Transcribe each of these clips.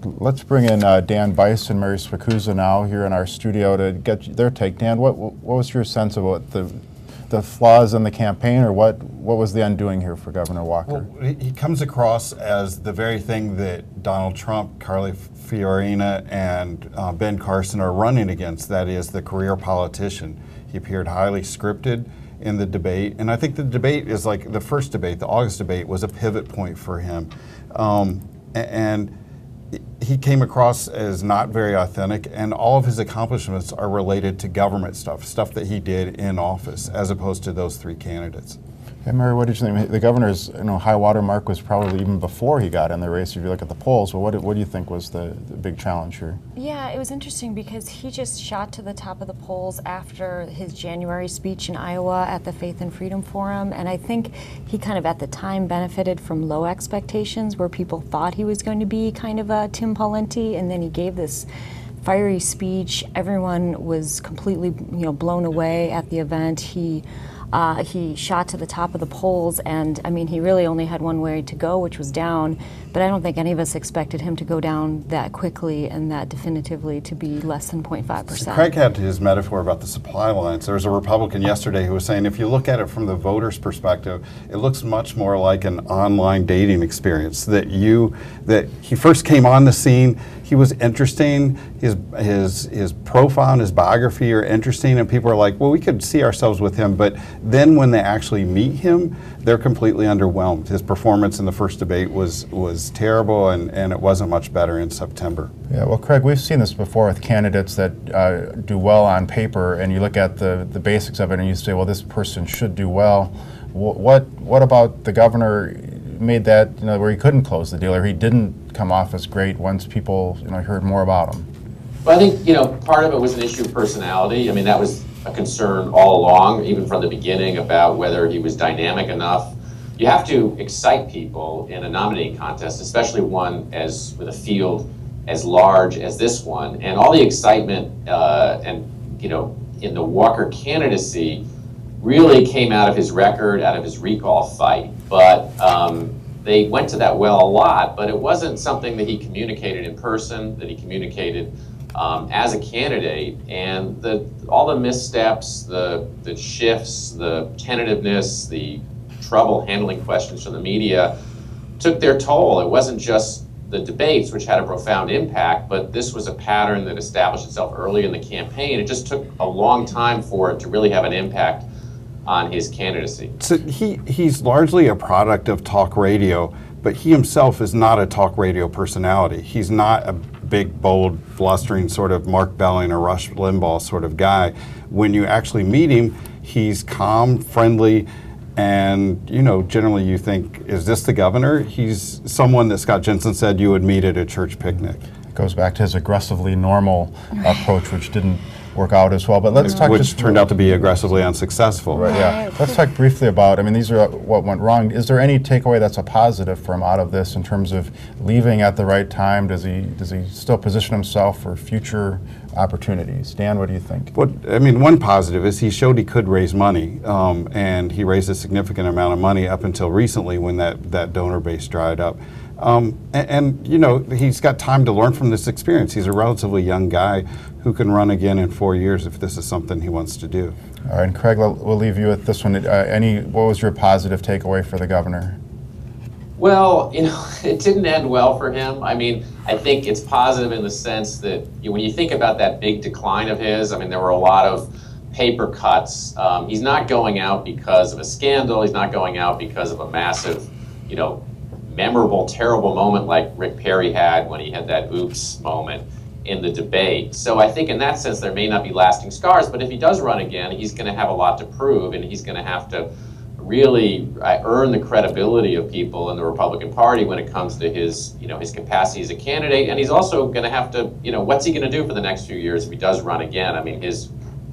Let's bring in Dan Bice and Mary Swikuza now here in our studio to get their take. Dan, what was your sense of what the flaws in the campaign, or what was the undoing here for Governor Walker? Well, he comes across as the very thing that Donald Trump, Carly Fiorina, and Ben Carson are running against, that is the career politician. He appeared highly scripted in the debate, and I think the debate is like the first debate, the August debate, was a pivot point for him. And he came across as not very authentic, and all of his accomplishments are related to government stuff that he did in office, as opposed to those three candidates. Hey, Mary, what did you think? The governor's high water mark was probably even before he got in the race, if you look at the polls. Well, what do you think was the big challenge here? Yeah, it was interesting because he just shot to the top of the polls after his January speech in Iowa at the Faith and Freedom Forum, and I think he kind of at the time benefited from low expectations where people thought he was going to be kind of a Tim Pawlenty, and then he gave this fiery speech. Everyone was completely blown away at the event. He shot to the top of the polls, and I mean, he really only had one way to go, which was down, but I don't think any of us expected him to go down that quickly and that definitively to be less than 0.5%. So Craig had his metaphor about the supply lines. There was a Republican yesterday who was saying if you look at it from the voter's perspective, it looks much more like an online dating experience, that he first came on the scene, he was interesting, his profile and his biography are interesting, and people are like, well, we could see ourselves with him, but then when they actually meet him, they're completely underwhelmed. His performance in the first debate was terrible, and it wasn't much better in September. Yeah, well, Craig, we've seen this before with candidates that do well on paper, and you look at the basics of it and you say, well, this person should do well. What about the governor made that where he couldn't close the deal, or he didn't come off as great once people heard more about him? Well, I think part of it was an issue of personality. I mean, that was a concern all along, even from the beginning, about whether he was dynamic enough. You have to excite people in a nominating contest, especially one with a field as large as this one, and all the excitement in the Walker candidacy really came out of his record, out of his recall fight. But they went to that well a lot, but it wasn't something that he communicated in person, that he communicated as a candidate. And all the missteps, the shifts, the tentativeness, the trouble handling questions from the media took their toll. It wasn't just the debates, which had a profound impact, but this was a pattern that established itself early in the campaign. It just took a long time for it to really have an impact on his candidacy. So he's largely a product of talk radio, but he himself is not a talk radio personality. He's not a big, bold, blustering sort of Mark Belling or Rush Limbaugh sort of guy. When you actually meet him, he's calm, friendly, and generally you think, is this the governor? He's someone that Scott Jensen said you would meet at a church picnic. It goes back to his aggressively normal approach, which didn't work out as well. But let's talk. Which turned out to be aggressively unsuccessful. Right, yeah. Let's talk briefly about, these are what went wrong. Is there any takeaway that's a positive from out of this in terms of leaving at the right time? Does he still position himself for future opportunities? Dan, what do you think? Well, one positive is he showed he could raise money, and he raised a significant amount of money up until recently when that donor base dried up. He's got time to learn from this experience. He's a relatively young guy who can run again in 4 years if this is something he wants to do. All right, and Craig, we'll leave you with this one. What was your positive takeaway for the governor? Well, it didn't end well for him. I think it's positive in the sense that when you think about that big decline of his, there were a lot of paper cuts. He's not going out because of a scandal. He's not going out because of a massive, memorable, terrible moment like Rick Perry had when he had that oops moment in the debate. So I think in that sense there may not be lasting scars, but if he does run again, he's going to have a lot to prove, and he's going to have to really earn the credibility of people in the Republican Party when it comes to his capacity as a candidate. And he's also going to have to, what's he going to do for the next few years if he does run again?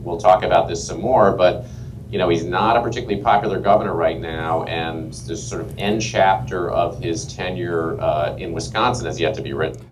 We'll talk about this some more, but he's not a particularly popular governor right now, and this sort of end chapter of his tenure in Wisconsin has yet to be written.